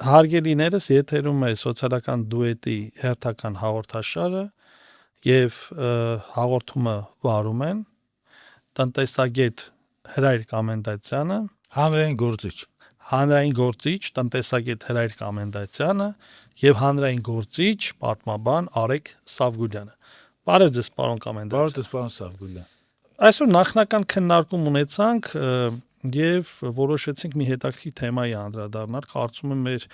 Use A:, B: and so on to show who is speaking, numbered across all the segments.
A: Հարգելիներս, եթերում է սոցիալական դուետի հերթական հաղորդաշարը եւ հաղորդումը վարում են տնտեսագետ Հրայր Կամենդացյանը, հանրային գործիչ տնտեսագետ Հրայր Կամենդացյանը եւ հանրային գործիչ պատմաբան Արեգ Սավգուլյանը։ Բարև ձեզ, պարոն Կամենդացյան։
B: Բարև ձեզ, պարոն Սավգուլյան։
A: Այսօր նախնական քննարկում ունեցանք եւ որոշեցինք մի հետաքրքիր թեմայի անդրադառնալ, կարծում եմ մեր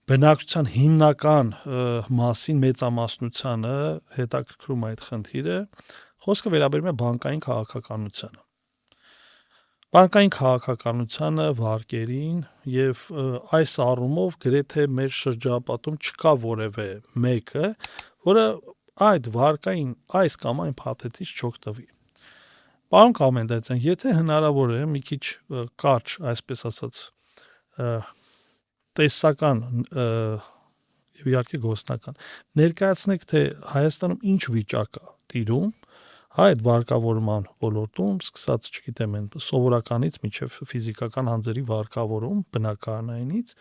A: բնակչության հիմնական մասին մեծամասնությանը հետաքրքրում այդ խնդիրը, խոսքը վերաբերում է բանկային քաղաքականությանը։ Բանկային քաղաքականությանը, վարկերին եւ այս առումով գրեթե մեր շրջապատում չկա որևէ մեկը, որը այդ վարկային այս կամ այն փաթեթից չօգտվի։ Պարոն Կամենդացյան, եթե հնարավոր է մի քիչ կարճ, այսպես ասած, տեսական եւ իհարկե գործնական ներկայացնեք, թե Հայաստանում ինչ վիճակ է տիրում այդ վարկավորման ոլորտում, սկսած, չգիտեմ, այն սովորականից մինչև ֆիզիկական անձերի վարկավորում, բնակարանայինից,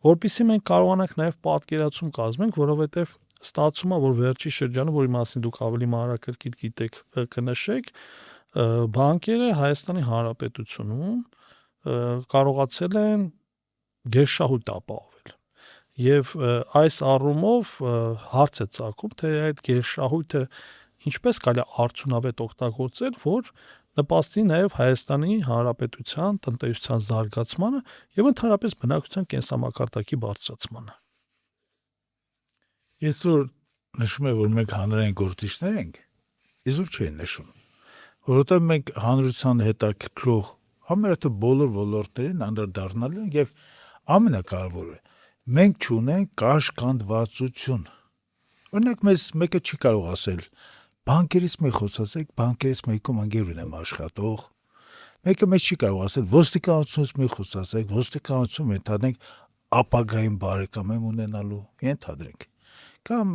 A: որpիսի մենք կարողանանք նաեւ պատկերացում կազմենք, որովհետեւ ստացվում է, որ վերջի շրջանում, որի մասին դուք ավելի մանրակրկիտ գիտեք, կնշեք, բանկերը Հայաստանի Հանրապետությունում կարողացել են գերշահույթ ապահովել եւ այս առումով հարց է ծագում, թե այդ գերշահույթը ինչպես կարելի է արդյունավետ օգտագործել, որ նպաստի նաեւ Հայաստանի Հանրապետության տնտեսության զարգացմանը եւ ընդհանրապես բնակչության կենսամակարդակի բարձրացմանը։
B: Ես որ նշում եմ, որ մենք հանրային գործիչներ ենք, իզուր չեն նշում, որովհետեւ մենք հանրության հետաքրքրող համարյա բոլոր ոլորտներին անդրադառնալու ենք եւ ամենակարևորը մենք չունենք կաշկանդվածություն։ Օրինակ մեզ մեկը չի կարող ասել բանկերից մի խոսացեք, բանկերից մեկում ընկեր ունեմ աշխատող։ Մեկը մեզ չի կարող ասել ոստիկանությունից մի խոսացեք, ոստիկանություն ենթադրենք ապագային բարեկամ եմ ունենալու, ենթադրենք։ Կամ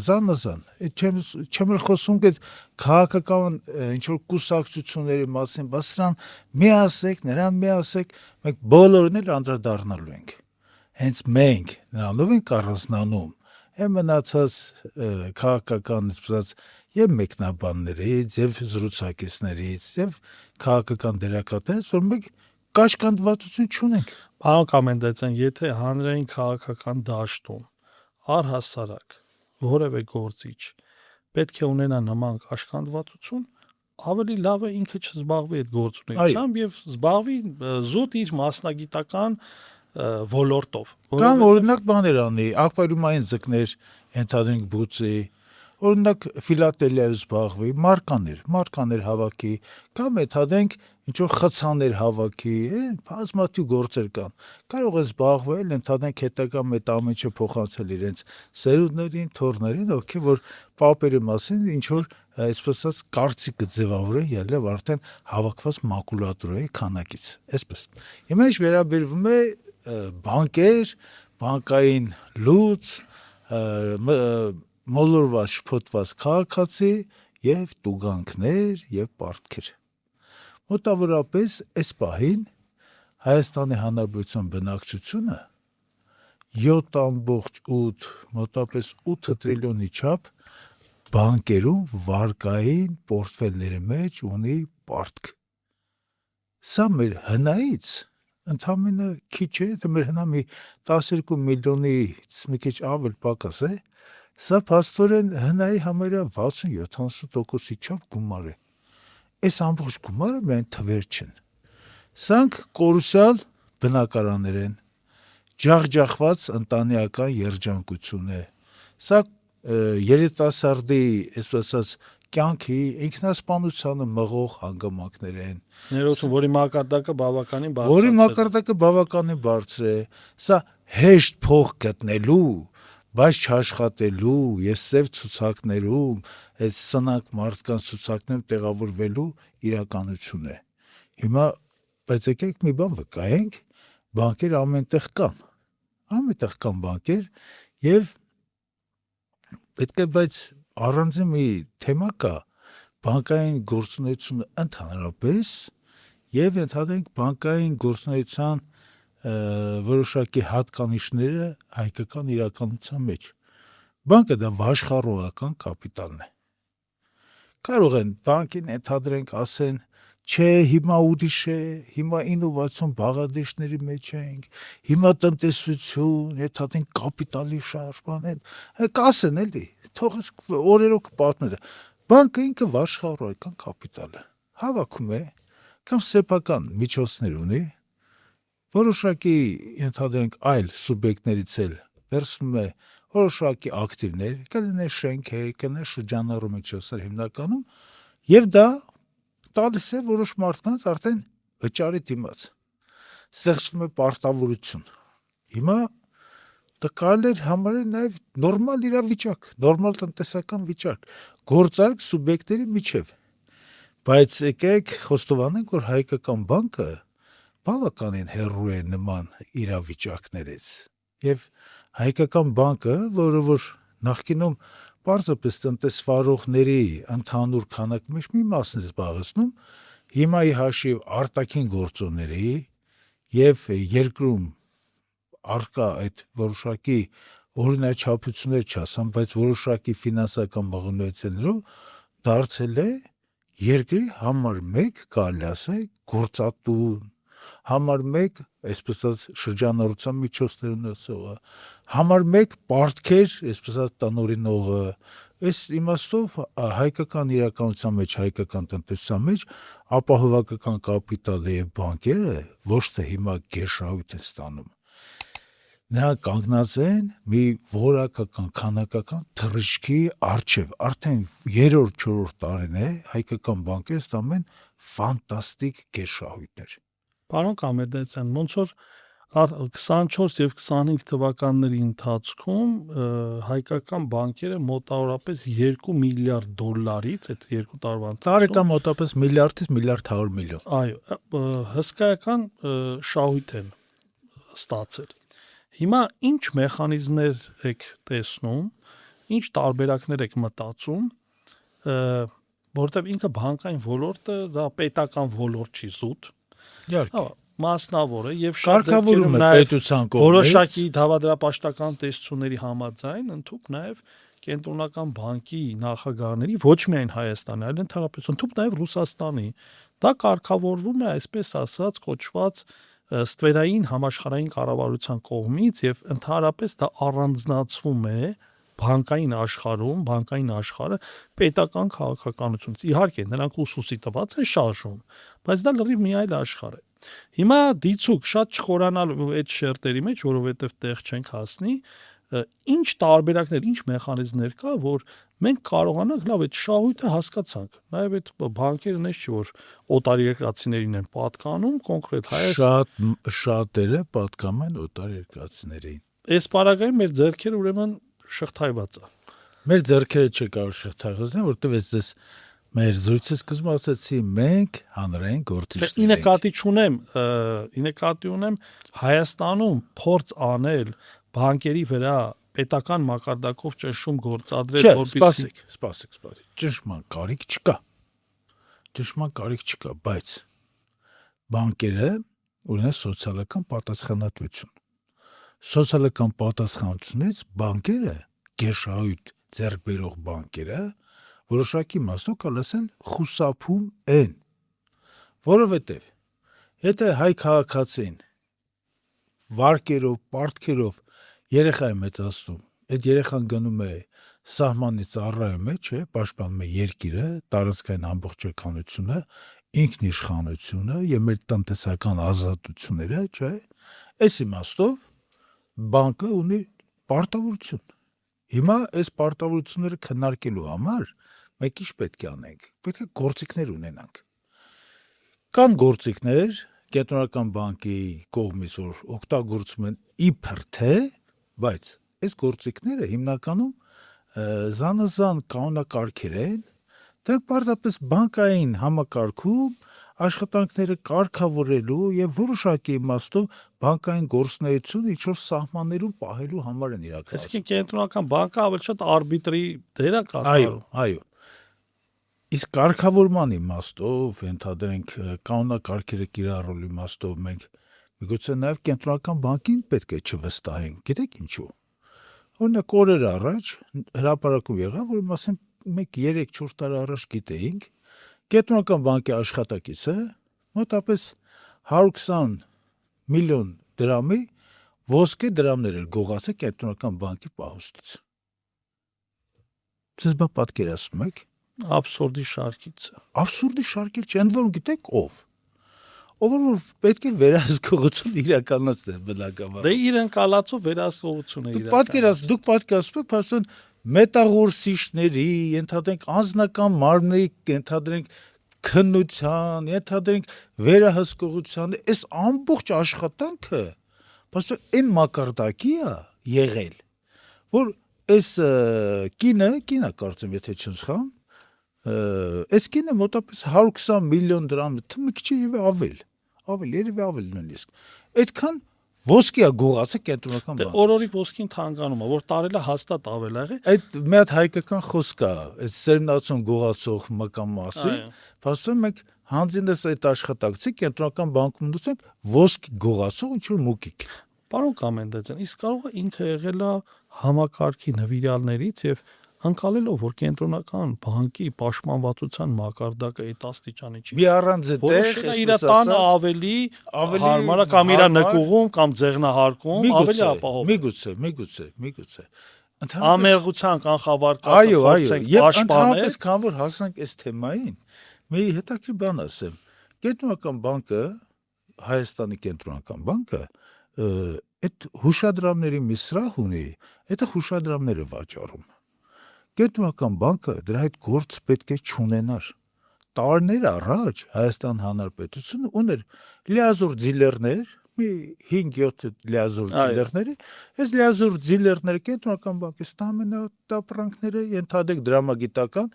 B: զանազան, չեմ խոսում այդ քաղաքական ինչ-որ կուսակցությունների մասին, բայց սրան մի ասեք, նրան մի ասեք, մենք բոլորն էլ անդրադառնալու ենք։ Հենց մենք նրանով ենք առանձնանում եւ մնացած քաղաքական ասած եւ մեկնաբաններից, եւ զրուցակիցներից, եւ քաղաքական դերակատարներից, որ մենք կաշկանդվածություն չունենք։
A: Պարոն Կամենդացյան, եթե հանրային քաղաքական դաշտում առհասարակ որևէ գործիչ պետք է ունենա նման կաշկանդվածություն, ավելի լավ է ինքը չզբաղվի այդ գործունեությամբ եւ զբաղվի զուտ իր մասնագիտական ոլորտով։
B: Կամ օրինակ բաներ անի, ակվարիումային ձկներ ենթադրենք բուծի, օրինակ ֆիլատելիայով զբաղվի, մարկաներ հավաքի, կամ ենթադրենք ինչ-որ խցաներ հավաքի, բազմաթիվ գործեր կան։ Կարող է զբաղվել, ենթադրենք հետագա մետ ամենը փոխանցել իրենց սերունդներին, թոռներին, ովքեր որ պապերի մասին ինչ-որ այսպես ասած կարծիք կձևավորեն ելնելով արդեն հավաքված մակուլատուրայի քանակից, այսպես։ Հիմա ինչ վերաբերվում է բանկեր, բանկային լուծ, մոլորված շփոթված քաղաքացի եւ տուգանքներ եւ պարտքեր։ Մոտավորապես այս պահին Հայաստանի Հանրապետության բնակչությունը 7.8, մոտավորապես 8 տրիլիոնի չափ բանկերում վարկային պորտֆելների մեջ ունի պարտք։ Սա մեր հնայից ընդամենը քիչ է, թե մեր հնա մի 12 միլիոնից մի քիչ ավել պակաս է, սա փաստորեն հնայի համարյա 60-70%-ի չափ գումար է։ Այս ամբողջ գումարը միայն թվեր չեն։ Սրանք կորուսյալ բնակարաններ են, ջախջախված ընտանեկան երջանկություն է։ Սա երիտասարդի, այսպես ասած, կյանքի ինքնասպանությանը մղող հանգամանքներ են։
A: Ներողություն, որի մակարդակը
B: բավականին բարձր է։ Սա հեշտ փող գտնելու, բայց չաշխատելու, ես սև ցուցակներում, այս սնանկ մարդկանց ցուցակներում տեղավորվելու իրականություն է։ Հիմա բայց եկեք մի բան վկայենք, բանկեր ամենտեղ կան բանկեր եւ պետք է բայց առանձին մի թեմա կա բանկային գործունեությունը ընդհանրապես եւ ընդհանրենք բանկային գործունեության որոշակի հատկանիշները հայկական իրականության մեջ։ Բանկը դա վաշխառողական կապիտալն է։ Կարող են բանկին ընդհանրենք ասեն, չէ, հիմա ուրիշ է, հիմա ինովացիոն բաղադրիչների մեջ ենք, հիմա տնտեսություն, հետադին կապիտալի շարժման են, կասեն էլի, թող օրերով կպատմեն։ Բանկը ինքը վաշխառողական կապիտալ է, հավաքում է, կամ սեփական միջոցներ ունի, որոշակի ընդհանրենք այլ սուբյեկտներից էլ վերցնում է որոշակի ակտիվներ, կլինեն շենքեր, կլինեն շրջանառու միջոցներ հիմնականում, եւ դա տալիս է որոշ մարդկանց արդեն վճարի դիմաց։ Ստեղծվում է պարտավորություն։ Հիմա դա կարելի է համարել նաեւ նորմալ իրավիճակ, նորմալ տնտեսական վիճակ, գործարք սուբյեկտների միջև։ Բայց եկեք խոստովանենք, որ հայկական բանկը բավականին հեռու է նման իրավիճակներից։ Եվ հայկական բանկը, որը որ նախկինում պարզապես տնտեսվարողների ընդհանուր քանակի մեջ մի մասն է զբաղեցնում, հիմա ի հաշիվ արտաքին գործոնների եւ երկրում արկա այդ որոշակի օրինաչափություններ չասեմ, բայց որոշակի ֆինանսական մղոնություններով դարձել է երկրի համար 1 կարելի ասել գործատուն, համար 1 այսպես ասած շրջանառության միջոցներ ունեցողը, համար 1 պարտքեր, այսպես ասած տնօրինողը, այս իմաստով հայկական իրականության մեջ, հայկական տնտեսության մեջ ապահովական կապիտալը եւ բանկերը ոչ թե հիմա գերշահույթ են ստանում։ Նրանք կանգնած են մի որակական, քանակական թռիչքի առջև, արդեն 3-4 տարին է հայկական բանկերը ստանում են ֆանտաստիկ գերշահույթներ։
A: Պարոն Կամեդեցյան, ոնց որ 24 եւ 25 թվականների ընթացքում հայկական բանկերը մոտավորապես $2 միլիարդ, այդ 2 տարվա ընթացքում
B: տարեկան մոտավորապես միլիարդից միլիարդ 100 միլիոն։
A: այո, հսկայական շահույթ են ստացել։ Հիմա ինչ մեխանիզմներ եք տեսնում, ինչ տարբերակներ եք մտածում, որովհետև ինքը բանկային ոլորտը դա պետական ոլորտ չի զուտ,
B: Իհարկե։
A: մասնավոր է եւ շատ
B: Կարգավորում է պետության կողմից
A: որոշակի դավադրապաշտական տեսությունների համաձայն ընդհանուր նաեւ կենտրոնական բանկի նախագահների ոչ միայն Հայաստանի, այլ ընդհանրապես ընդհանուր նաեւ Ռուսաստանի դա կարգավորվում է այսպես ասած կոչված ստվերային համաշխարհային կառավարության կողմից եւ ընդհանրապես դա առանձնացվում է բանկային աշխարհում, բանկային աշխարհը պետական քաղաքականությունից։ Իհարկե, նրանք ուսուսի տված են շարժում, բայց դա լրիվ մի այլ աշխարհ է։ Հիմա դիցուք շատ չխորանալու այդ շերտերի մեջ, որովհետեւ տեղ չենք հասնի, ինչ տարբերակներ, ինչ մեխանիզմներ կա, որ մենք կարողանանք լավ այդ շահույթը հասկացանք։ Նաեւ այդ բանկերը նես չի որ օտարերկրացիներին են պատկանում, կոնկրետ
B: շատերը պատկանում են օտարերկրացիներին։
A: Այս պարագայում մեր ձեռքերը ուրեմն շղթայված է։
B: Մեր ձեռքերը չի կարող շղթայղզեն, որտեղ ես մեր զրույցի սկզբում ասացի, մենք հանրային գործիչներ ենք։
A: Ի նկատի ունեմ Հայաստանում փորձ անել բանկերի վրա պետական մակարդակով ճնշում գործադրել,
B: որպեսզի սպասեք, ճնշման կարիք չկա, բայց բանկերը ունեն սոցիալական պատասխանատվություն։ Սոցիալական պատասխանատվությունից բանկերը, գերշահույթ ձեռք բերող բանկերը, որոշակի մասով կարելի ասել խուսափում են, որովհետև եթե հայ քաղաքացին վարկերով, պարտքերով երեխա է մեծացնում, այդ երեխան գնում է սահմանի ծառայում է, չէ, պաշտպանում է երկիրը, տարածքային ամբողջականությունը, ինքնիշխանությունը եւ մեր տնտեսական ազատությունները, չէ, այս իմաստով բանկը ունի պարտավորություն։ Հիմա այս պարտավորությունները քննարկելու համար մենք ինչ պետք է անենք։ Պետք է գործիքներ ունենանք։ Կան գործիքներ կենտրոնական բանկի կողմից, որ օգտագործում են իբր թե, բայց այս գործիքները հիմնականում զանազան կանոնակարգեր են, դրանք պարզապես բանկային համակարգում աշխատանքները կարգավորելու եւ որոշակի իմաստով բանկային գործունեությունը ինչ-որ սահմաններում պահելու համար են իրականացվում։
A: Այսինքն կենտրոնական բանկը ավելի շատ արբիտրի դեր է կատարում։
B: Այո։ Իսկ կարգավորման իմաստով, ընդհանրենք կանոնակարգերը կիրառելու իմաստով մենք Միգուցե նաև կենտրոնական բանկին պետք է չվստահենք, գիտեք ինչու։ Օրինակ օրեր առաջ հրապարակում եղավ, որ ասեմ մենք 3-4 տարի առաջ գիտեինք, կենտրոնական բանկի աշխատակիցը մոտապես 120 միլիոն դրամի ոսկե դրամներ էր գողացել կենտրոնական բանկի պահոստից։ Siz բա պատկերացնում եք,
A: Աբսուրդի շարքից է։
B: աբսուրդի շարքել չէ, ընդ որում գիտեք ով։ Ով որ պետք է վերահսկողություն իրականացնել բնականաբար։
A: Դե իրեն կալացով վերահսկողություն է
B: Դուք պատկերացնում եք, փաստորեն մետաղորսիչների, ենթադրենք անձնական մարմնի, ենթադրենք քննության, ենթադրենք վերահսկողության, այս ամբողջ աշխատանքը փաստորեն այն մակարդակի է եղել, որ այս կինը կարծեմ, եթե չեմ սխալվում, այս կինը մոտապես 120 միլիոն դրամ, մի քիչ երևի ավել նույնիսկ։ Այդքան ոսկի է գողացել կենտրոնական բանկից։
A: Օրորի ոսկին թանկանում է, որ տարելը հաստատ ավել եղի։
B: Այդ մի հատ հայկական խոսք կա, այս սերմնացուն գողացող մկան մասին, փաստորեն մենք հանձինս այդ աշխատակցի կենտրոնական բանկում դուցենք ոսկի գողացող ինչ-որ մուկիկ։
A: Պարոն Կամենդացյան, իսկ կարող է ինքը եղել է համակարգի նվիրալներից եւ անցալելով, որ կենտրոնական բանկի պաշտպանվածության մակարդակը այդ աստիճանի չի։
B: Մի առանձին տեղ,
A: իր տանը ավելի հարմար է կամ իր նկուղում կամ ձեղնահարկում ավելի ապահով։
B: Միգուցե։
A: Ամեղության կանխավարկածը փորձենք պաշտպանել։
B: Ընդհանրապես քան որ հասանք այս թեմային, մի հետաքրքիր բան ասեմ։ Կենտրոնական բանկը, Հայաստանի կենտրոնական բանկը, այդ հուշադրամների մի սրահ ունի, այդ հուշադրամները վաճառում։ Կենտրոնական բանկը դրա հետ գործ պետք է չունենար։ Տարիներ առաջ Հայաստան Հանրապետությունը ուներ լիազոր դիլերներ, մի 5-7 լիազոր դիլերների, այս լիազոր դիլերները կենտրոնական բանկի ստամենատապրանքները ենթադրենք դրամագիտական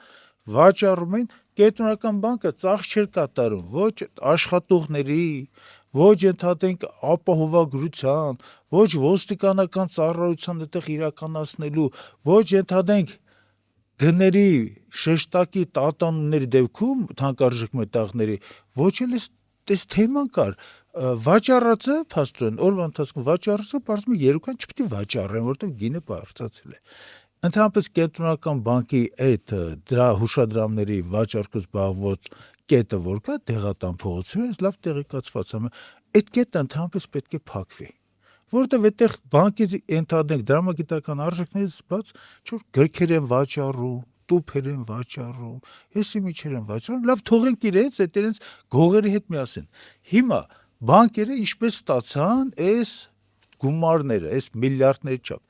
B: վաճառում են, կենտրոնական բանկը ծախս չէր կատարում ոչ աշխատողների, ոչ ենթադրենք ապահովագրության, ոչ ոստիկանական ծառայության այդտեղ իրականացնելու, ոչ ենթադրենք գների շեշտակի տատանումների դեպքում թանկարժեք մետաղների ոչ էլ այս թեման կար վաճառածը փաստորեն օրվա ընթացքում վաճառածը բարձում է 2 քան չպետք է վաճառեն որտեղ գինը բարձրացել է ընդհանրապես կենտրոնական բանկի այդ դրա հուշադրամների վաճառքից զբաղված կետը որ կա դեղատան փողոցում լավ տեղեկացված է այդ կետը ընդհանրապես պետք է փակվի որտեղ այդտեղ բանկի ընդհանրենք դրամագիտական արժեքներից բաց չոր գրքեր են վաճառում, տուփեր են վաճառում, եսի միջեր են վաճառում, լավ թողենք իրենց այդ իրենց գողերի հետ միասին։ Հիմա բանկերը ինչպես ստացան այս գումարները, այս միլիարդների չափ։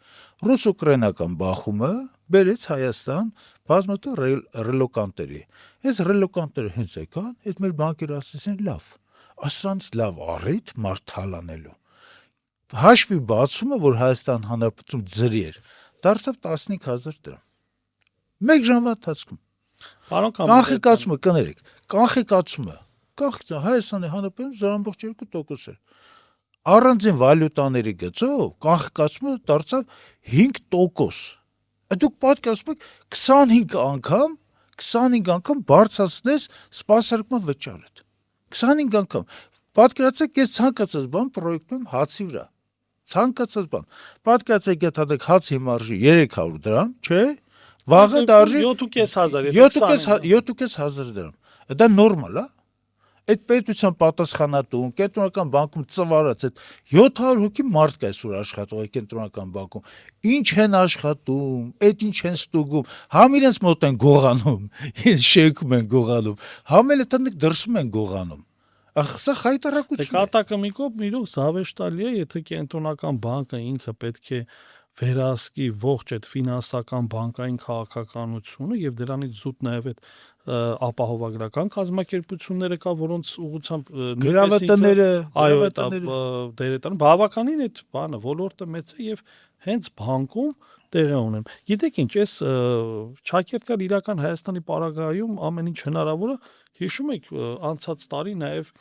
B: Ռուս-ուկրաինական բախումը բերեց Հայաստան բազմաթիվ ռելոկանտերի։ Այս ռելոկանտերը հենց եկան, այդ մեր բանկերը ասեցին լավ, ասրանց լավ առիթ մարդ թալանելու։ Հաշվի բացումը, որ Հայաստան Հանրապետություն ձրի էր, դարձավ 15,000 դրամ։ Մեկ ժամվա ընթացքում։ Կանխիկացումը կներեք, կանխիկացումը Հայաստանի Հանրապետություն զրամբողջ 2% էր։ Առանձին վալյուտաների գծով կանխիկացումը դարձավ 5%։ Դուք պատկերացնում եք 25 անգամ բարձրացնես սպասարկման վճարը։ 25 անգամ։ Պատկերացեք, ես ցանկացած բան պրոյեկտում հացի վրա։ Ցանկացած բան։ Պատկերացեք, եթե հացի հիմարժի 300 դրամ, չէ՞։ Վաղը դարժի 7,500 դրամ։ Դա նորմալ է։ Այդ պետության պատասխանատուն կենտրոնական բանկում ծվարած այդ 700 հոգի մարդ կա այսօր աշխատող կենտրոնական բանկում։ Ինչ են աշխատում, այդ ինչ են ստուգում, համ իրենց մոտ են գողանում, իրենց շեյքում են գողանում, համ էլ տնիկ դրսում են գողանում։ Սա խայտարակություն է։
A: Կատակը մի կողմ իրոք զավեշտալի է, եթե կենտրոնական բանկը ինքը պետք է վերահսկի ողջ այդ ֆինանսական բանկային քաղաքականությունը եւ դրանից զուտ նաեւ այդ ապահովագրական կազմակերպությունները կա, որոնց ուղղությամբ
B: գրավատները,
A: դերետան բավականին այդ բանը ոլորտը մեծ է եւ հենց բանկում տեղի ունեն։ Գիտեք ինչ, այս ճակերտյալ իրական Հայաստանի պարագայում ամեն ինչ հնարավոր է, հիշում եք անցած տարի նաեւ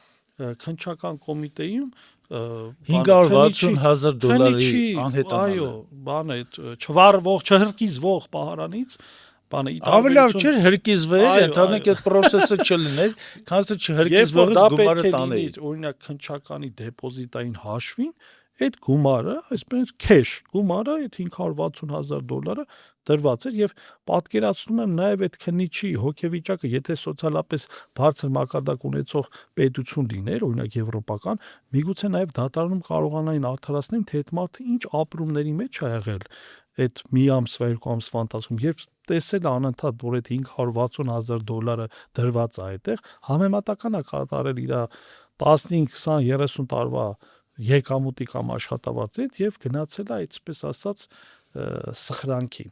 A: քննչական կոմիտեում
B: $560,000 անհետանալը։
A: Այո, բան այդ չվարվող, չհրկիզվող պահարանից բանը
B: Ավելի լավ չէր հրկիզվեր, ընդհանրապես այդ process-ը չլիներ, քանց թե չհրկիզվողից գումարը տանել։
A: Օրինակ քնչականի դեպոզիտային հաշվին այդ գումարը, այսպես cash գումարը, այդ $560,000 դրված էր եւ պատկերացնում եմ նաեւ այդ քննիչի հոգեվիճակը, եթե սոցիալապես բարձր մակարդակ ունեցող պետություն լիներ, օրինակ եվրոպական, միգուցե նաեւ դատարանում կարողանային արդարացնել, թե այդ մարդը ինչ ապրումների մեջ ա եղել այդ մի ամսվա, երկու ամսվա ընթացքում, երբ տեսել է անընդհատ, որ այդ $560,000 դրված է այդտեղ, համեմատական է կատարել իր 15, 20, 30 տարվա եկամուտի կամ աշխատավարձի հետ եւ գնացել է այսպես ասած սխրանքի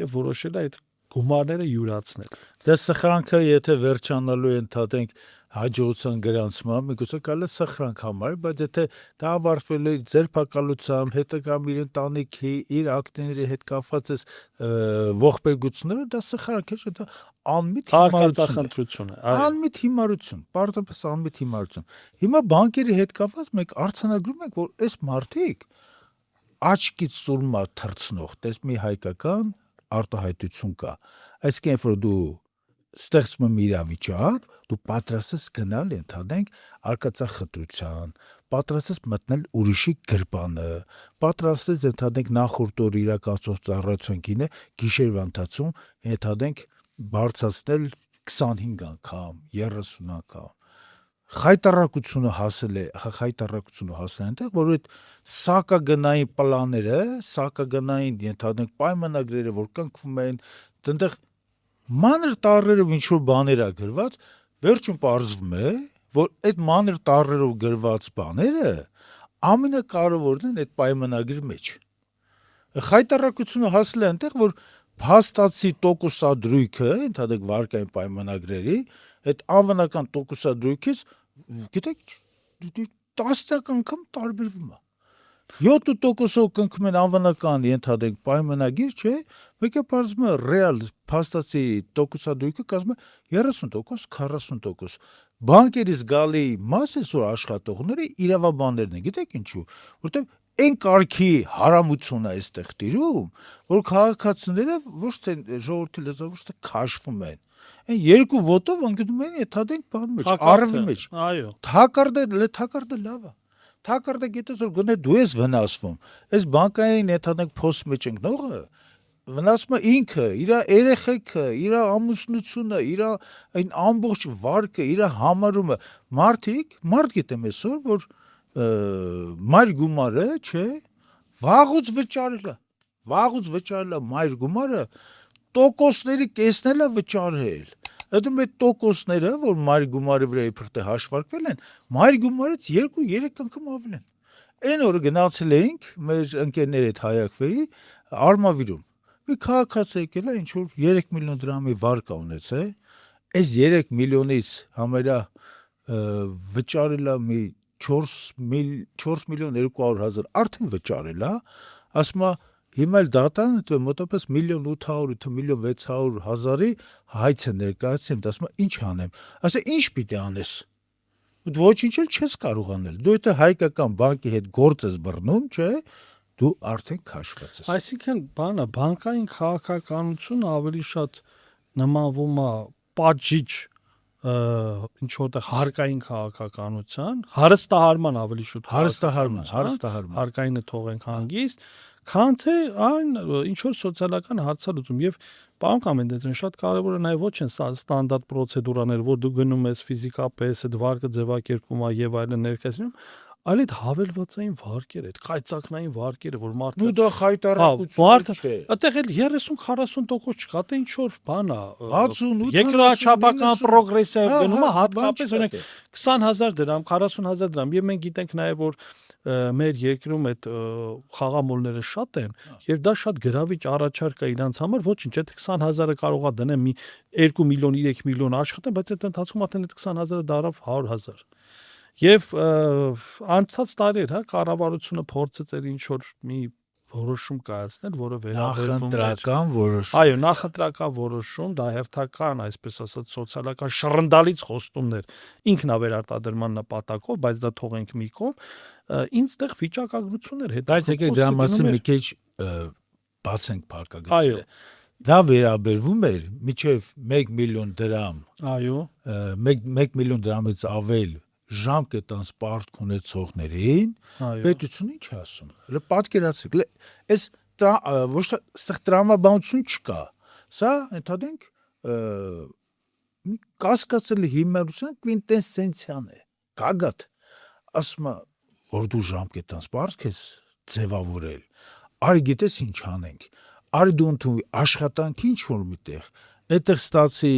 A: եւ որոշել է այդ գումարները յուրացնել։
B: Դա սխրանքը եթե վերջանալու ընդհատենք հաջողության գրանցման, միգուցե կարելի է սխրանք համարել, բայց եթե դա ավարտվել է ձերբակալությամբ, հետագամ իր ընտանիքի, իր ակտիվների հետ կապված է ողբերգությունները, դա սխրանք է, դա անմիտ
A: հիմարություն է։
B: Անմիտ հիմարություն, պարզապես անմիտ հիմարություն։ Հիմա բանկերի հետ կապված մենք արձանագրում ենք, որ այս մարդիկ աչքից սուրմա թռցնող, տես մի հայկական արտահայտություն կա։ Այսինքն, երբ որ դու ստեղծում եմ իրավիճակ, դու պատրաստ ես գնալ, ընդհանենք արկածախնդրության, պատրաստ ես մտնել ուրիշի գրպանը, պատրաստ ես ընդհանենք նախորդ օր իրականացող ծառայության գինը գիշերվա ընթացքում, ընդհանենք բարձրացնել 25 անգամ, 30 անգամ։ Խայտարակությունը հասել է այնտեղ, որ այդ սակագնային պլանները, սակագնային ընդհանենք պայմանագրերը, որ կնքվում են, այնտեղ մանր տառերով ինչ-որ բաներ ա գրված, վերջում պարզվում է, որ այդ մանր տառերով գրված բաները ամենակարևորն են այդ պայմանագրի մեջ։ Խայտարակությունը հասել է այնտեղ, որ փաստացի տոկոսադրույքը, ընդհանրենք վարկային պայմանագրերի, այդ անվանական տոկոսադրույքից, գիտեք, 10 անգամ տարբերվում է։ 7% կնքում են անվանական ընդհանրենք պայմանագիր, չէ, մեկ է պարզվում է ռեալ փաստացի տոկոսադրույքը կազմում է 30%, 40%։ Բանկերից գալի մասը որ աշխատողները իրավաբաններն են, գիտեք ինչու, որտեղ այն կարգի հարամություն է այստեղ տիրում, որ քաղաքացիները ոչ թե ժողովրդի լեզվով ոչ թե քաշվում են։ Այն երկու ոտով ընկնում են ընդհանրենք բան մեջ, արևի մեջ։
A: Այո։
B: Թակարդը լավ է։ Թակարդը գիտես որ գոնե դու ես վնասվում։ Այս բանկային ընդհանրենք փոստի մեջ ընկնողը վնասում է ինքը, իր երեխեքը, իր ամուսնությունը, իր այն ամբողջ վարկը, իր համարումը։ Մարդ գիտեմ այսօր, որ մայր գումարը, չէ, վաղուց վճարել է մայր գումարը, տոկոսների կեսնել է վճարել։ Այդում այդ տոկոսները, որ մայր գումարի վրա իբր թե հաշվարկվել են, մայր գումարից 2-3 անգամ ավել են։ Այն օրը գնացել էինք մեր ընկերների հետ Հայակվեի Արմավիրում։ Մի քաղաքացի եկել է, ինչ որ 3 միլիոն դրամի վարկ ունեցել, այս 3 միլիոնից համարյա վճարել է մի 4.200.000 արդեն վճարել է, ասում է հիմա էլ դատարանը մոտապես 1.800.000-1.600.000-ի հայց է ներկայացնում, ասում է ինչ անեմ, ասա ինչ պիտի անես, ոչինչ էլ չես կարող անել, դու եթե հայկական բանկի հետ գործ ես բռնում, չէ, դու արդեն քաշված ես։
A: Այսինքն բանը բանկային քաղաքականությունը ավելի շատ նմանվում է պատժիչ ինչ որտեղ հարկային քաղաքականության, հարստահարման ավելի շուտ
B: հարստահարման
A: հարկայինը թողենք հանգիստ, քան թե այն ինչ որ սոցիալական հարցալուծում եւ պարոն Կամենդեցյան շատ կարեւոր է նաեւ ոչ են ստանդարտ պրոցեդուրաներ, որ դու գնում ես ֆիզիկապես այդ վարկը ձևակերպում է եւ այլն ներկայացնում, այլ այդ հավելվածային վարկերը, այդ կայծակնային վարկերը, որ մարդը
B: ու դա խայտարակություն չէ։
A: Այդտեղ էլ 30-40% չկա, թե ինչ որ բան է։
B: 68
A: Երկրաչափական պրոգրեսիվ գնում է, հատկապես օրինակ 20,000 դրամ, 40,000 դրամ, եւ մենք գիտենք նաեւ որ մեր երկրում այդ խաղամոլները շատ են եւ դա շատ գրավիչ առաջարկ է իրանց համար, ոչինչ, այդ 20,000-ը կարող է դնեմ մի 2 միլիոն, 3 միլիոն աշխատեն, բայց այդ ընթացքում արդեն այդ 20,000-ը դարավ 100,000։ Եվ անցած տարիներ, հա, կառավարությունը փորձեց էլ ինչ որ մի որոշում կայացնել, որը վերաբերվում է
B: նախընտրական որոշում։
A: Այո, նախընտրական որոշում, դա հերթական, այսպես ասած, սոցիալական շռնդալից խոստումներ ինքնավերարտադրման նպատակով, բայց դա թողենք մի կողմ, ինձ տեղ վիճակագրություններ հետ։
B: Բայց եկեք դրա մասին մի քիչ բացենք փակագծերը։ դա վերաբերվում էր միջև 1 միլիոն դրամ,
A: Այո,
B: 1 միլիոն դրամից ավել ժամկետանց պարտք ունեցողներին,
A: այո։
B: պետությունը ինչ է ասում։ Հələ պատկերացրեք, այս ոչ թե այստեղ տրամաբանություն չկա։ Սա ընդհանրենք մի կասկածելի հիմնարության կվինտեսենցիան է։ Գագաթ ասում է, որ դու ժամկետանց պարտք ես ձևավորել։ Արի գիտես ինչ անենք։ Արի դու ընդունի աշխատանքի ինչ-որ միտեղ, այդտեղ ստացի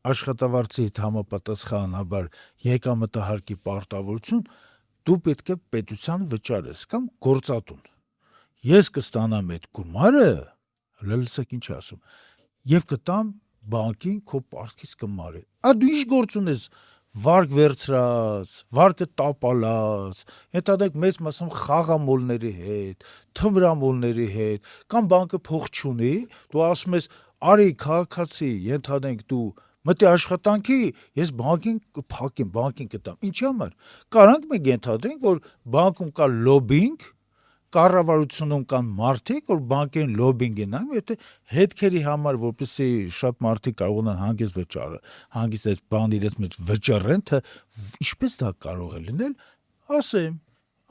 B: աշխատավարձի հետ համապատասխանաբար եկամտահարկի պարտավորություն, դու պետք է պետության վճարես կամ գործատուն։ Ես կստանամ այդ գումարը, լսեք ինչ ասում, եւ կտամ բանկին քո պարտքից կմարի։ Դու ինչ գործ ունես վարկ վերցրած, վարկը տապալած, հետադեք մեծ մասամբ խաղամոլների հետ, թմրամոլների հետ, կամ բանկը փող չունի, դու ասում ես, արի քաղաքացի, ենթադրենք դու մտի աշխատանքի, ես բանկին կփակեմ, բանկին կտամ։ Ինչի համար։ Կարանք մենք ենթադրենք, որ բանկում կա լոբինգ, կառավարությունում կան մարդիկ, որ բանկերին լոբինգ են անում, եթե հետքերի համար, որպեսզի շատ մարդիկ կարողանան հանգիստ այս բանը իրենց մեջ վճռեն, թե ինչպես դա կարող է լինել, ասեմ,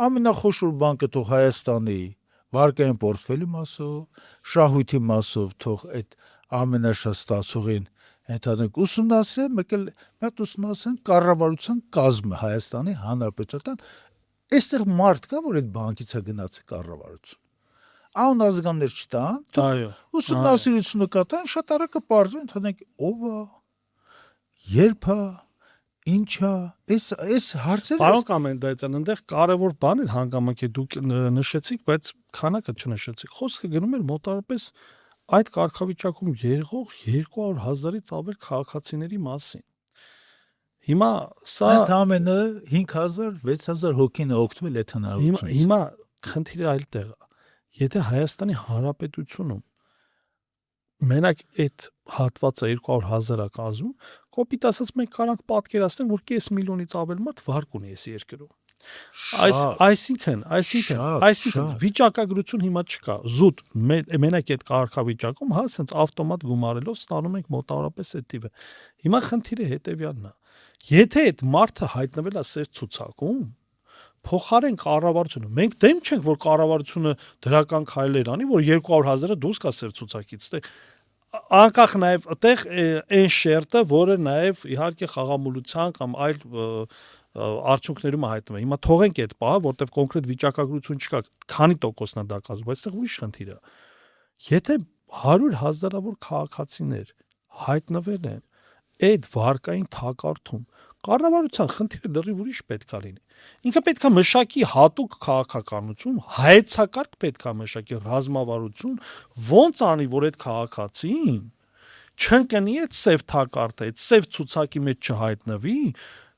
B: ամենախոշոր բանկը թող Հայաստանի վարկային պորտֆելի մասով, շահույթի մասով թող այդ ամենաշատ ստացողին ընդհանրենք ուսումնասիրեն, մեկ ուսումնասիրեն կառավարության կազմը Հայաստանի Հանրապետության, այստեղ մարդ կա, որ այդ բանկից է գնացել կառավարություն։ Անուն ազգաններ չտան,
A: Այո։
B: ուսումնասիրությունը կատան, շատ արագ կպարզվի, ընդհանրենք ով է, երբ է, ինչ է, այս հարցերը
A: Պարոն Կամենդայցյան, այնտեղ կարևոր բան էր հանգամանքի դուք նշեցիք, բայց քանակը չնշեցիք։ Խոսքը գնում էր մոտավորապես այդ կարգավիճակում եղող 200,000-ից ավել քաղաքացիների մասին։ Հիմա սա
B: ընդամենը 5,000, 6,000 հոգին է օգտվել այդ հնարավորությունից։
A: հիմա խնդիրը այլ տեղ է։ Եթե Հայաստանի Հանրապետությունում մենակ այդ հատվածը 200,000-ը կազմում, կոպիտ ասած մենք կարանք պատկերացնել, որ կես միլիոնից ավել մարդ վարկ ունի այս երկրում։ Այսինքն վիճակագրություն հիմա չկա։ Զուտ մենակ այդ կարգավիճակում, հա, ասենց ավտոմատ գումարելով ստանում ենք մոտավորապես այդ տիպը։ Հիմա խնդիրը հետեւյալն է։ Եթե այդ մարդը հայտնվել է սեր ցուցակում, փոխարեն կառավարությունը, մենք դեմ չենք, որ կառավարությունը դրական քայլեր անի, որ 200,000-ը դուրս գա սեր ցուցակից, անկախ նաև այդտեղ այն շերտը, որը նաև իհարկե խաղամոլության կամ այլ արդյունքներում հայտնվում է։ Հիմա թողենք այդ պահը, որտեղ կոնկրետ վիճակագրություն չկա, քանի տոկոսն է դա կազմում, բայց այստեղ ուրիշ խնդիր է։ Եթե 100,000-ավոր քաղաքացիներ հայտնվել են այդ վարկային թակարդում, կառավարության խնդիրը լրիվ ուրիշ պետք է լինի։ Ինքը պետք է մշակի հատուկ քաղաքականություն, հայեցակարգ պետք է մշակի ռազմավարություն, ոնց անի, որ այդ քաղաքացին չընկնի այդ սև թակարդը, այդ սև ցուցակի մեջ չհայտնվի,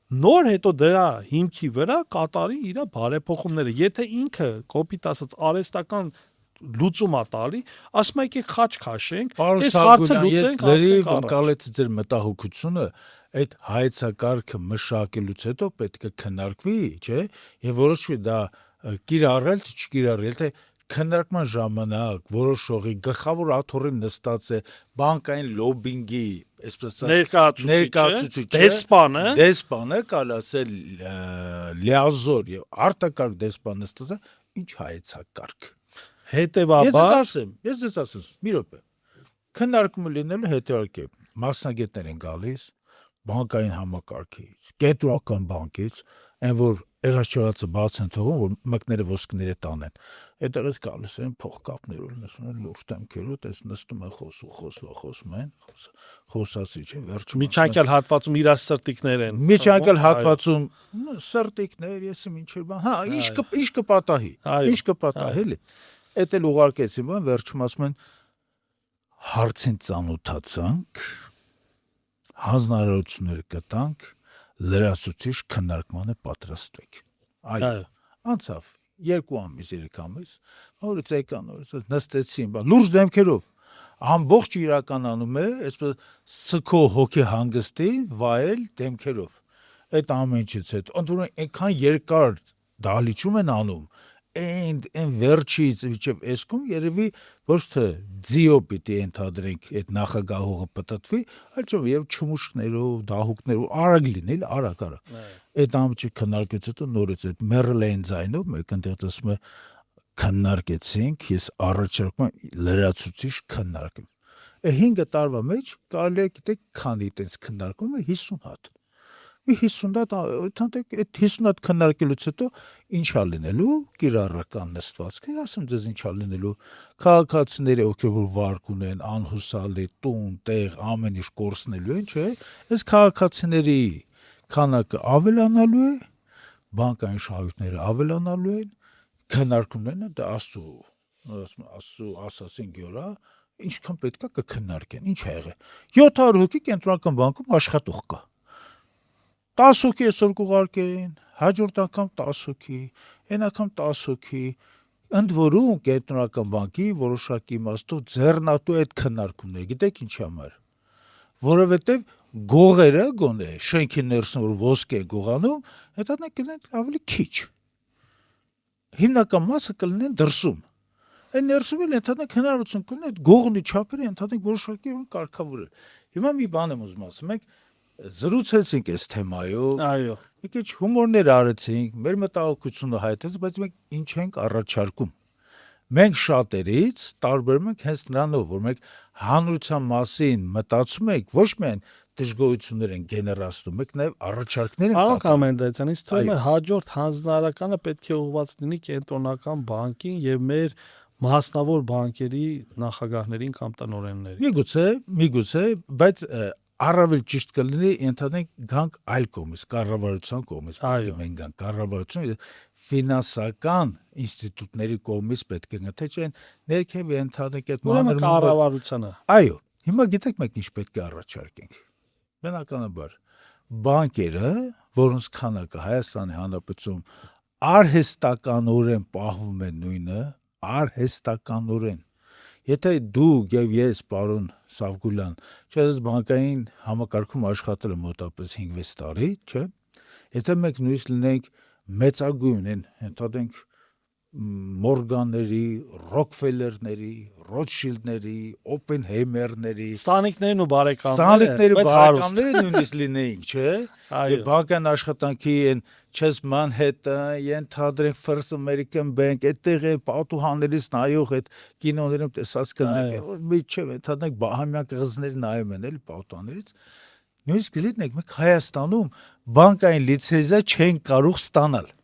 A: նոր հետո դրա հիմքի վրա կատարի իր բարեփոխումները։ Եթե ինքը կոպիտ ասած արհեստական լուծում է տալի, ասում եք խաչ քաշենք, այս հարցը լուծենք,
B: լրիվ ընկալեցի ձեր մտահոգությունը, այդ հայեցակարգը մշակելուց հետո պետք է քննարկվի, չէ՞, եւ որոշվի դա կիրառել թե չկիրառել, թե քննարկման ժամանակ որոշողի գլխավոր աթոռին նստած է բանկային լոբինգի, այսպես
A: ներկայացուցիչը,
B: դեսպանը, կարելի ասել լիազոր եւ արտակարգ դեսպան նստած է, ինչ հայեցակարգ։
A: Հետևաբար
B: ես ձեզ ասեմ, մի րոպե։ Քննարկումը լինելու հետեւյալք է, մասնագետներ են գալիս բանկային համակարգից, կենտրոնական բանկից, այն որ եղած բաց են թողում, որ մկները ոսկները տանեն։ Այդտեղից գալիս են փողկապներ, ունեն լուրջ դեմքերով, այս նստում են խոսում են, խոսացի չէ, վերջում
A: միջանկյալ հատվածում իրար սրտիկներ են։
B: Միջանկյալ հատվածում սրտիկներ, եսի ինչեր բան, հա, ինչ կպատահի, էլի։ Էդ էլ ուղարկեցի բան, վերջում ասում են հարցին ծանոթացանք, հանձնարարություններ կտանք, լրացուցիչ քննարկմանը պատրաստվեք։ Այո, անցավ 2 ամիս, 3 ամիս, նորից եկան, նստեցին, լուրջ դեմքերով, ամբողջ իրականանում է, այսպես սքո հոգի հանգստի վայել դեմքերով։ Այդ ամեն ինչից հետո, ընդհանրապես այնքան երկար դահլիճում են անում, այն վերջից իջև էսկում երևի ոչ թե ձիո պիտի ընդհանրենք այդ նախագահողը պատտվի, այլ եւ չմուշկներով, դահուկներով արագ լինի, արագ։ Այդ ամճի քննարկությունը նորից այդ Մերլեն ձայնով մեկ ընդդեմ ասում է քննարկեցինք, ես առաջարկում եմ լրացուցիչ քննարկում։ 5 տարվա մեջ կարելի է գիտեք քանի տես քննարկում է 50 հատ։ 50 հատ, այդ 50 հատ քննարկելուց հետո ինչա լինելու կիրառական նստվածքը, ասեմ ձեզ ինչա լինելու քաղաքացիները ովքեր որ վարկ ունեն, անհուսալի տուն, տեղ, ամեն ինչ կորցնելու են, չէ՞։ Այս քաղաքացիների քանակը ավելանալու է, բանկային շահույթները ավելանալու են, քննարկումներն դա աստծո ասացին գյուրա, ինչքան պետքա կքննարկեն, ինչ ա եղել։ 700 հոգի կենտրոնական բանկում աշխատող կա։ 10 հոգի այսօր կուղարկեն, հաջորդ անգամ 10 հոգի, այն անգամ 10 հոգի, ընդ որում կենտրոնական բանկի որոշակի իմաստով ձեռնատու այդ քննարկումները, գիտեք ինչի համար։ Որովհետև գողերը գոնե շենքի ներսում որ ոսկե գողանում, հետո կլինեն ավելի քիչ։ Հիմնական մասը կլինեն դրսում։ Այն ներսում էլ ընդհանրապես հնարավորություն կունեն այդ գողնի չափերը ընդհանրապես որոշակի կարգավորել։ Հիմա մի բան եմ ուզում ասել, մենք զրուցեցինք այս թեմայով։
A: Այո։
B: Մի քիչ հումորներ արեցինք, մեր մտահոգությունը հայտնեց, բայց մենք ինչ ենք առաջարկում։ Մենք շատերից տարբերում ենք հենց նրանով, որ մենք հանրության մասին մտածում ենք, ոչ միայն դժգոհություններ են գեներացնում, մենք նաև առաջարկներ ենք
A: Արոն Ամենդացյան, ինձ թվում է հաջորդ հանձնարարականը պետք է ուղղված լինի կենտրոնական բանկին եւ մեր մասնավոր բանկերի նախագահներին կամ տնօրեններին։
B: Միգուցե, բայց առավել ճիշտ կլինի ընդհանրենք գանք այլ կողմից, կառավարության կողմից, պետք է մենք գանք կառավարություն, ֆինանսական ինստիտուտների կողմից պետք է թե չէ ներքև ընդհանրենք այդ
A: մանր կառավարությունը։
B: Այո, հիմա գիտեք մենք ինչ պետք է առաջարկենք։ Բնականաբար բանկերը, որոնց քանակը Հայաստանի Հանրապետությունում արհեստականորեն պահվում է նույնը, արհեստականորեն։ Եթե դու եւ ես, պարոն Սավգուլյան, չես բանկային համակարգում աշխատել մոտավորապես 5-6 տարի, չէ՞։ Եթե մենք նույնիսկ լինենք մեծագույն են, ընդհանրենք Մորգանների, Ռոքֆելերների, Ռոթշիլդների, Օպենհեյմերների,
A: Սանիկներն ու բարեկամները
B: նույնիսկ լինեինք, չէ՞։
A: Այո։
B: Բանկային աշխատանքի են Chess Manhattan, ենթադրենք First American Bank, այդտեղ է պատուհաններից նայող այդ կինոներում տեսած կնեք, որ միջև ընդհանրենք բահամյան կղզիներ նայում են էլի պատուհաններից։ Նույնիսկ լինենք մենք Հայաստանում բանկային լիցենզիա չեն կարող ստանալ։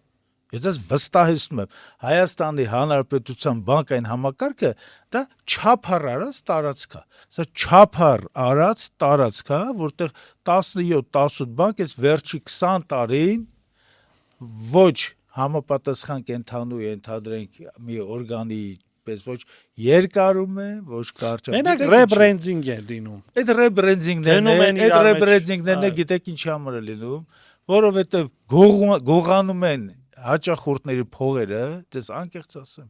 B: Ես ես վստահեցնում եմ, Հայաստանի Հանրապետության բանկային համակարգը դա չափար արած տարածք է։ Սա չափար արած տարածք է, որտեղ 17-18 բանկ էս վերջի 20 տարին ոչ համապատասխան կենթանու ընդհանրենք մի օրգանի պես ոչ երկարում է, ոչ կարճ է։
A: Մենակ ռեբրենդինգ է լինում։
B: Այդ ռեբրենդինգներն է, գիտեք ինչի համար է լինում, որովհետև գողանում են հաճախորդների փողերը, դες անկեղծ ասեմ,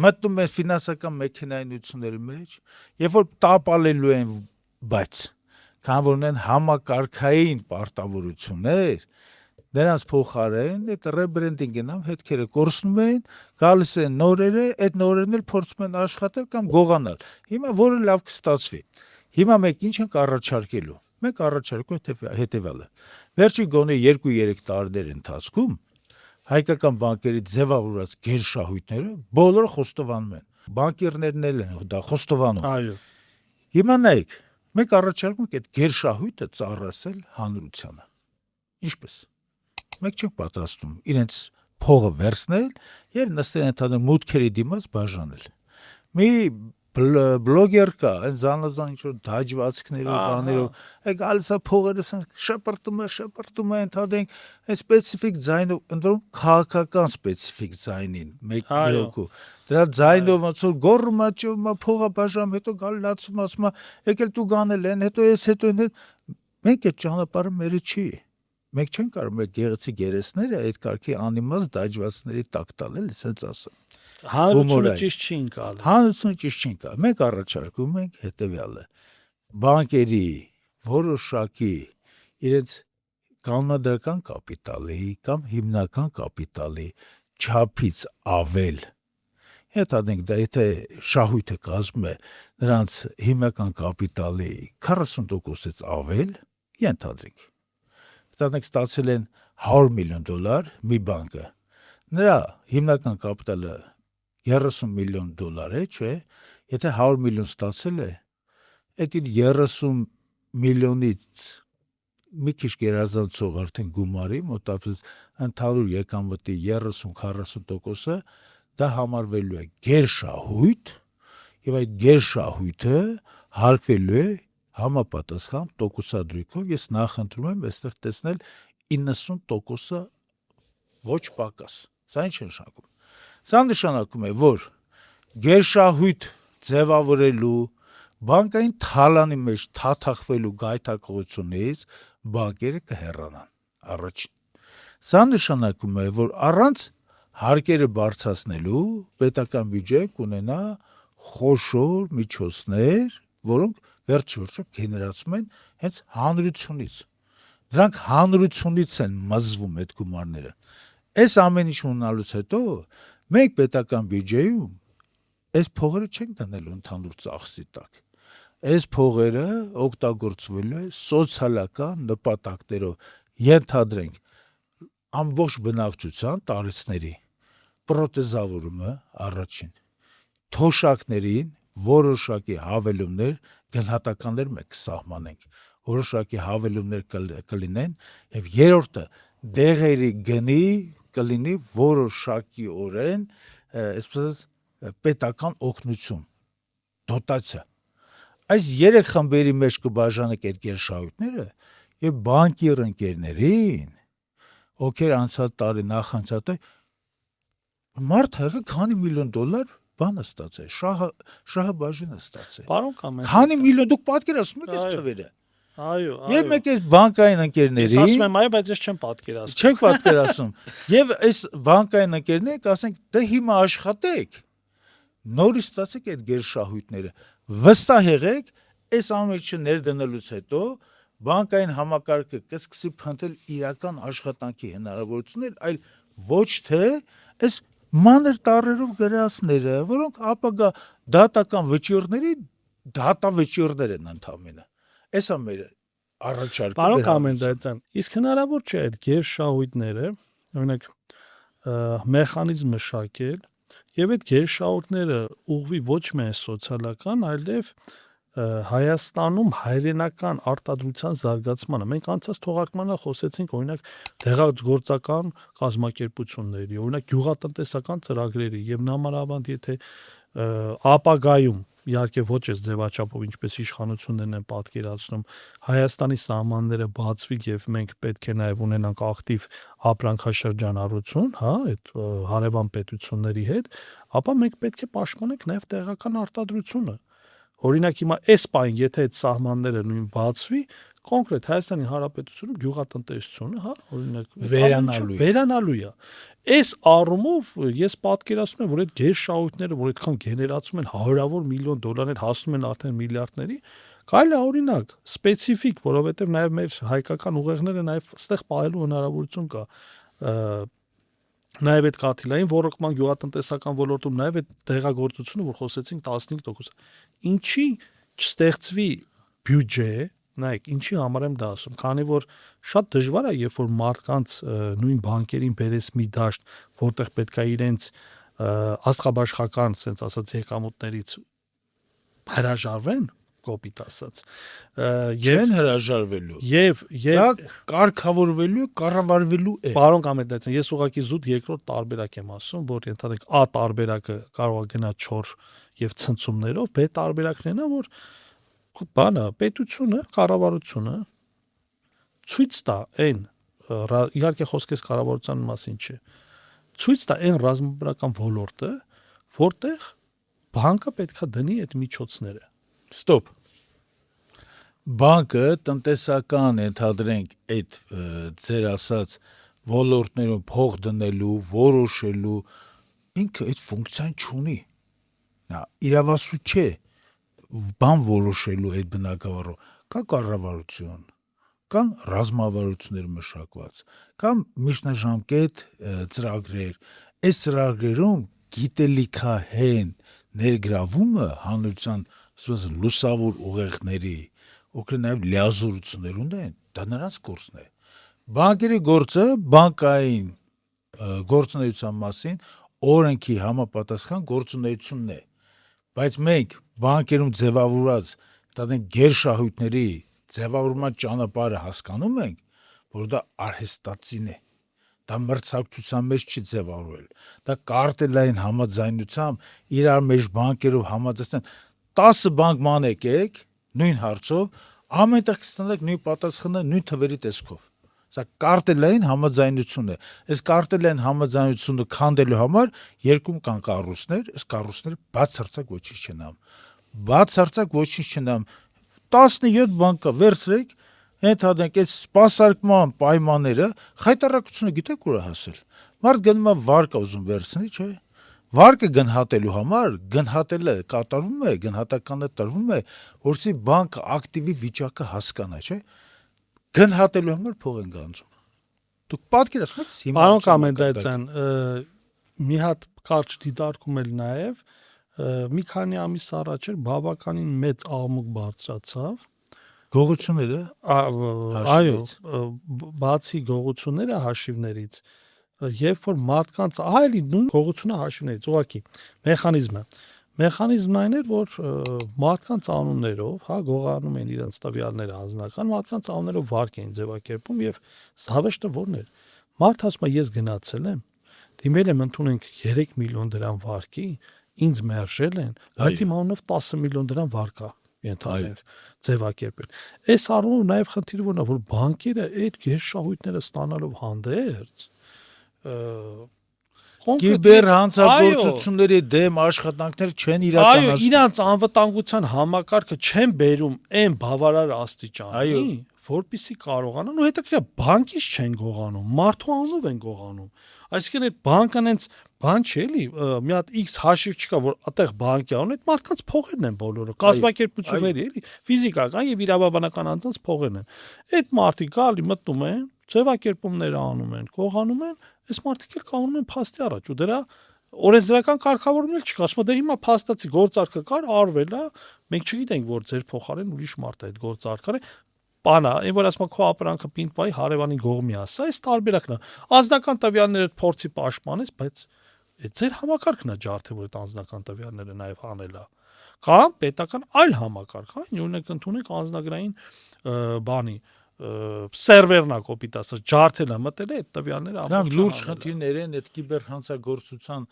B: մտնում են ֆինանսական մեքենայնությունների մեջ, երբ որ տապալելու են, բայց քան որ ունեն համակարգային պարտավորություններ, նրանց փոխարեն այդ ռեբրենդինգն ամ հետքերը կորցնում են, գալիս են նորերը, այդ նորերն էլ փորձում են աշխատել կամ գողանալ։ Հիմա որը լավ կստացվի։ Հիմա մենք ինչ ենք առաջարկելու։ Մենք առաջարկում ենք հետևյալը։ Վերջի գոնե 2-3 տարիների ընթացքում հայկական բանկերի ձևավորած գերշահույթները բոլորը խոստովանում են։ Բանկերներն էլ են դա խոստովանում։
A: Այո։
B: Հիմա նայեք, մենք առաջարկում ենք այդ գերշահույթը ծառայել հանրությանը։ Ինչպես։ Մենք չենք պատրաստում իրենց փողը վերցնել եւ նստել ընդհանուր մուտքերի դիմաց բաժանել։ Մի բլոգեր կա, այն զանազան ինչ-որ դաջվածքներով, բաներով, այդ գալիս է փողերը շպրտում է, ընդհանրենք այն սպეციფიկ ձայնով, ընդ որում քաղաքական սպეციფიկ ձայնին, մեկ հոգու։ Դրա ձայնով ոնց որ գոռում է, ճովում է, փողը բաժանում, հետո գալ լացում, ասում է, եկել դու գանել են, հետո ես, հետո այն։ Մենք այդ ճանապարհը մերը չի։ Մենք չենք կարող մեր գեղեցիկ երեսները այդ կարգի անիմաստ դաջվածքների տակ տալ, էլի, ասած ասեմ։
A: Հանրությունը ճիշտ չի ընկալի։
B: Հանրությունը ճիշտ չի ընկալի։ Մենք առաջարկում ենք հետևյալը. բանկերի որոշակի իրենց կանոնադրական կապիտալի կամ հիմնական կապիտալի չափից ավել, հետադենք դա եթե շահույթը կազմում է նրանց հիմնական կապիտալի 40%-ից ավել, ենթադրենք, հետադենք ստացել են $100 միլիոն մի բանկը, նրա հիմնական կապիտալը $30 միլիոն է, չէ, եթե 100 միլիոն ստացել է, այդ իր 30 միլիոնից մի քիչ գերազանցող արդեն գումարի, մոտավորապես ընդհանուր եկամտի 30-40%-ը դա համարվելու է գերշահույթ, եւ այդ գերշահույթը հարկվելու է համապատասխան տոկոսադրույքով, ես նախընտրում եմ այստեղ տեսնել 90%-ը ոչ պակաս։ Սա ինչ է նշանակում։ Սա նշանակում է, որ գերշահույթ ձևավորելու, բանկային թալանի մեջ թաթախվելու գայթակղությունից բանկերը կհեռանան առաջին։ Սա նշանակում է, որ առանց հարկերը բարձրացնելու պետական բյուջեն կունենա խոշոր միջոցներ, որոնք վերջ-վերջո գեներացում են հենց հանրությունից։ Դրանք հանրությունից են մզվում այդ գումարները։ Այս ամեն ինչ ունենալուց հետո մենք պետական բյուջեում այս փողերը չենք դնելու ընդհանուր ծախսի տակ։ Այս փողերը օգտագործվելու է սոցիալական նպատակներով, ենթադրենք ամբողջ բնակչության տարեցների պրոթեզավորումը առաջին, թոշակներին որոշակի հավելումներ, գնահատականներ մենք սահմանենք, որոշակի հավելումներ կլինեն, եւ երրորդը դեղերի գնի կլինի որոշակիորեն, այսպես պետական օգնություն, դոտացիա։ Այս 3 խմբերի մեջ կբաժանենք այդ գերշահույթները եւ բանկիր ընկերներին, ովքեր անցած տարի նախանցած տարի մարդ եղել քանի միլիոն $, բանը ստացել, շահը բաժինը ստացել։
A: Պարոն Կամենցյան,
B: Քանի միլիոն դուք պատկերացնում եք այս թվերը։
A: Այո,
B: Եվ մեկ այս բանկային ընկերների,
A: ես ասում եմ այո, բայց ես չեմ պատկերացնում։
B: չեք պատկերացնում։ Եվ այս բանկային ընկերները կասենք, դե հիմա աշխատեք, նորից ստացեք այդ գերշահույթները, վստահ եղեք, այս ամեն ինչը ներդնելուց հետո բանկային համակարգը կսկսի փնտրել իրական աշխատանքի հնարավորություններ, այլ ոչ թե այս մանր տառերով գրածները, որոնք ապագա դատական վճիռների դատավճիռներ են ընդամենը։ Էսա մեր առաջարկը։
A: Պարոն Կամենցյան, իսկ հնարավոր չէ այդ գերշահույթները, օրինակ, մեխանիզմ մշակել եւ այդ գերշահույթները ուղղվի ոչ միայն սոցիալական, այլև Հայաստանում հայրենական արտադրության զարգացմանը։ Մենք անցած թողարկմանը խոսեցինք օրինակ դեղագործական կազմակերպությունների, օրինակ գյուղատնտեսական ծրագրերի եւ նամանավանդ եթե ապագայում իհարկե ոչ այս ձևաչափով ինչպես իշխանություններն են պատկերացնում Հայաստանի սահմանները բացվի եւ մենք պետք է նաեւ ունենանք ակտիվ ապրանքաշրջանառություն, հա, այդ հարևան պետությունների հետ, ապա մենք պետք է պաշտպանենք նաեւ տեղական արտադրությունը։ Օրինակ հիմա այս պայն եթե այդ սահմանները նույն բացվի, կոնկրետ Հայաստանի Հանրապետությունում գյուղատնտեսությունը, հա, օրինակ վերանալու է։ Այս առումով ես պատկերացնում եմ, որ այդ գերշահույթները, որ այդքան գեներացում են հարյուրավոր միլիոն $, հասնում են արդեն միլիարդների, կարելի է օրինակ սպეციფიկ, որովհետև նաև մեր հայկական ուղեղները նաև այստեղ պահելու հնարավորություն կա։ Նաև այդ կաթիլային ռոռոկման գյուղատնտեսական ոլորտում նաև այդ դեղագործությունը, որ խոսեցինք 15%, ինչի չստեղծվի բյուջե, նայեք, ինչի համար եմ դա ասում, քանի որ շատ դժվար է, երբ որ մարդկանց նույն բանկերին բերես մի դաշտ, որտեղ պետքա իրենց աստղաբաշխական, ասենց ասած, եկամուտներից հրաժարվեն, կոպիտ ասած,
B: եւ հրաժարվելու։
A: Եվ
B: դա կարգավորվելու, կառավարվելու է։
A: Պարոն Կամենցյան, ես ուղղակի զուտ երկրորդ տարբերակ եմ ասում, որ ենթադրենք A տարբերակը կարող է գնա 4 եւ ցնցումներով, B տարբերակն է նա, որ բանը պետությունը, կառավարությունը ցույց տա այն, իհարկե խոսքես կառավարության մասին չէ, ցույց տա այն ռազմավարական ոլորտը, որտեղ բանկը պետքա դնի այդ միջոցները։
B: Ստոպ։ Բանկը տնտեսական ենթադրենք այդ ձեր ասած ոլորտներում փող դնելու, որոշելու ինքը այդ ֆունկցիան չունի։ Նա իրավասու չէ բան որոշելու այդ բնակավարով, կա կառավարություն, կան ռազմավարություններ մշակված, կամ միջնաժամկետ ծրագրեր, այս ծրագրերում գիտելիքահեն ներգրավումը հանրության ասես լուսավոր ուղեղների օգրե նաև լիազորություններ ունեն, դա նրանց գործն է։ Բանկերի գործը բանկային գործունեության մասին օրենքի համապատասխան գործունեությունն է, բայց մենք բանկերում ձևավորված տանեն գերշահույթների ձևավորման ճանապարհը հասկանում ենք, որ դա արհեստացին է, դա մրցակցության մեջ չի ձևավորվել, դա կարտելային համաձայնությամբ իրար մեջ բանկերով համաձայնեն 10 բանկ մանեք եք նույն հարցով, ամենտեղ կստանաք նույն պատասխանը նույն թվերի տեսքով։ Սա կարտելային համաձայնություն է։ Այս կարտելային համաձայնությունը քանդելու համար երկում կան կառույցներ, այս կառույցները բացարձակ ոչինչ չեն անում։ Բացարձակ ոչինչ չեն անում։ 17 բան կա, վերցրեք, ընդհանրենք այս սպասարկման պայմանները, խայտարակությունը գիտեք ուր է հասել։ Մարդ գնում է վարկա ուզում վերցնի, չէ՞։ Վարկը գնահատելու համար գնահատելը կատարվում է, գնահատականը տրվում է, որովհետեւ բանկը ակտիվի վիճակը հասկանա, չէ՞։ Գնահատելու համար փող են գանձում։ Դուք պատկերացնում եք հիմա։
A: Պարոն Կամենդայցյան, մի հատ կարճ դիտարկում էլ նաև մի քանի ամիս առաջ էր բավականին մեծ աղմուկ բարձրացավ
B: Գողությունները,
A: այո, բացի գողությունները հաշիվներից, երբ որ մարդկանց այլի նույն գողությունը հաշիվներից, ուղղակի մեխանիզմն այն էր, որ մարդկանց անուններով, հա, գողանում են իրենց տվյալները անձնական, մարդկանց անուններով վարկ էին ձևակերպում եւ զավեշտը որն էր։ Մարդ ասում է ես գնացել եմ, դիմել եմ ընդունենք 3 միլիոն դրամ վարկի, ինձ մերժել են, բայց իմ անունով 10 միլիոն դրամ վարկ է ենթադրենք ձևակերպել։ Այս առումով նաև խնդիրը որն է, որ բանկերը այդ գերշահույթները ստանալով հանդերձ
B: կիբեր հանցագործությունների դեմ աշխատանքներ չեն իրականացնում։
A: Այո, իրանց անվտանգության համակարգը չեն բերում այն բավարար աստիճանի, որպեսզի կարողանան, ու հետաքրքիր է, բանկից չեն գողանում, մարդու անունով են գողանում։ Այսինքն այդ բանկն հենց բան չէ էլի, մի հատ X հաշիվ չկա, որ այդտեղ բանկի անուն, այդ մարդկանց փողերն են բոլորը, կազմակերպությունների էլի, ֆիզիկական եւ իրավաբանական անձանց փողերն են։ Այդ մարդիկ գալի մտնում են, ձևակերպումները անում են, գողանում են, այս մարդիկ էլ կանգնում են փաստի առաջ ու դրա օրենսդրական կարգավորումն էլ չկա, ասում է դե հիմա փաստացի գործարքը կար, արվել է, մենք չգիտենք որ ձեր փոխարեն ուրիշ մարդ է այդ գործարքարը, բանա, այն որ ասում է քո ապրանքը պինտվայի հարևանի գողմի է, սա էս տարբերակն է։ Անձնական տվյալները փորձի պաշտպանես, բայց այդ ձեր համակարգն է ջարդել, որ այդ անձնական տվյալները նաև անել է։ Կամ պետական այլ համակարգ, հա, օրինակ ընդունեք անձնագրային բանի սերվերն է կոպիտ ասած ջարդել է մտել է այդ տվյալները
B: ամբողջ լուրջ խնդիրներ են այդ կիբերհանցագործության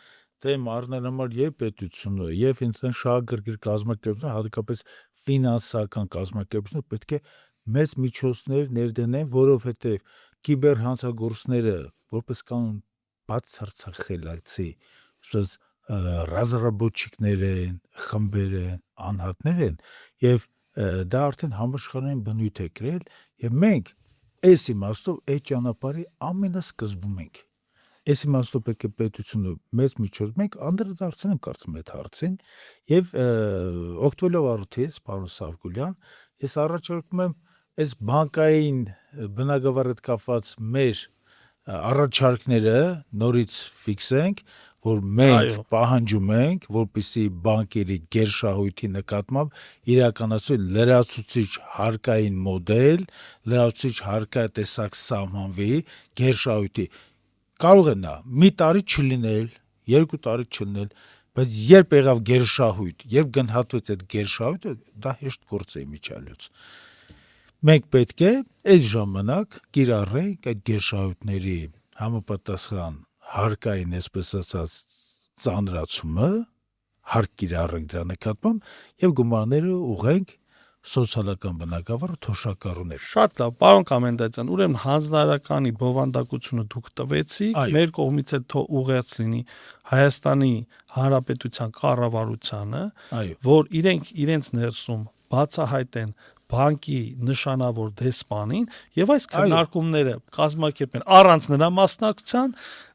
B: դեմ առնել համար եւ պետությունը եւ ինքնին շահագրգիռ կազմակերպությունը հատկապես ֆինանսական կազմակերպությունը պետք է մեծ միջոցներ ներդնեն, որովհետեւ կիբերհանցագործները որպես կանոն բացարձակելացի, ասես ռազրաբոչիկներ են, խմբեր են, անհատներ են եւ դա արդեն համաշխարհային բնույթ է կրել եւ մենք այս իմաստով այդ ճանապարհի ամենասկզբում ենք։ Այս իմաստով պետք է պետությունը մեծ միջոց մենք անդրադարձնենք կարծում այդ հարցին եւ օգտվելով առիթից, պարոն Սավգուլյան, ես առաջարկում եմ այս բանկային բնագավառ հետ կապված մեր առաջարկները նորից ֆիքսենք, որ մենք պահանջում ենք, որպեսզի բանկերի գերշահույթի նկատմամբ իրականացվի լրացուցիչ հարկային մոդել, լրացուցիչ հարկատեսակ սահմանվի գերշահույթի։ Կարող է նա մի տարի չլինել, 2 տարի չլինել, բայց երբ եղավ գերշահույթ, երբ գնահատվեց այդ գերշահույթը, դա հեշտ գործ է միջալյուց։ Մենք պետք է այդ ժամանակ կիրառենք այդ գերշահույթների համապատասխան հարկային, այսպես ասած, ծանրացումը, հարկ կիրառենք դրա նկատմամբ եւ գումարները ուղենք սոցիալական բնագավառ թոշակառուներ։
A: Շատ լավ, պարոն Կամենդայցյան, ուրեմն հանձնարարականի բովանդակությունը դուք տվեցիք, մեր կողմից էլ թող ուղերձ լինի Հայաստանի Հանրապետության կառավարությանը, որ իրենց ներսում բացահայտեն բանկի նշանավոր դեսպանին եւ այս քննարկումները կազմակերպեն առանց նրա մասնակցության,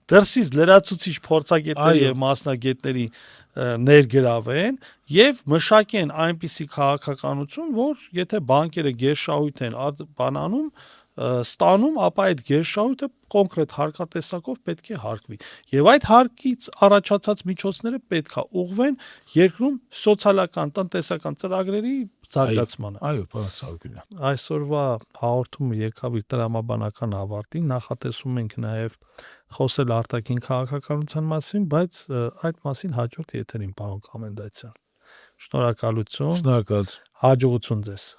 A: դրսից լրացուցիչ փորձագետների եւ մասնագետների ներգրավեն եւ մշակեն այնպիսի քաղաքականություն, որ եթե բանկերը գերշահույթ են բանանում, ստանում, ապա այդ գերշահույթը կոնկրետ հարկատեսակով պետք է հարկվի։ Եվ այդ հարկից առաջացած միջոցները պետք է ուղղվեն երկրում սոցիալական, տնտեսական ծրագրերի զարգացմանը։
B: Այո, պարոն Սարգսյան։
A: Այսօրվա հաղորդումը եկավ իր տրամաբանական ավարտին, նախատեսում ենք նաև խոսել արտաքին քաղաքականության մասին, բայց այդ մասին հաջորդ եթերին, պարոն Կամենդացյան։ Շնորհակալություն,
B: Շնորհակալ։
A: հաջողություն ձեզ։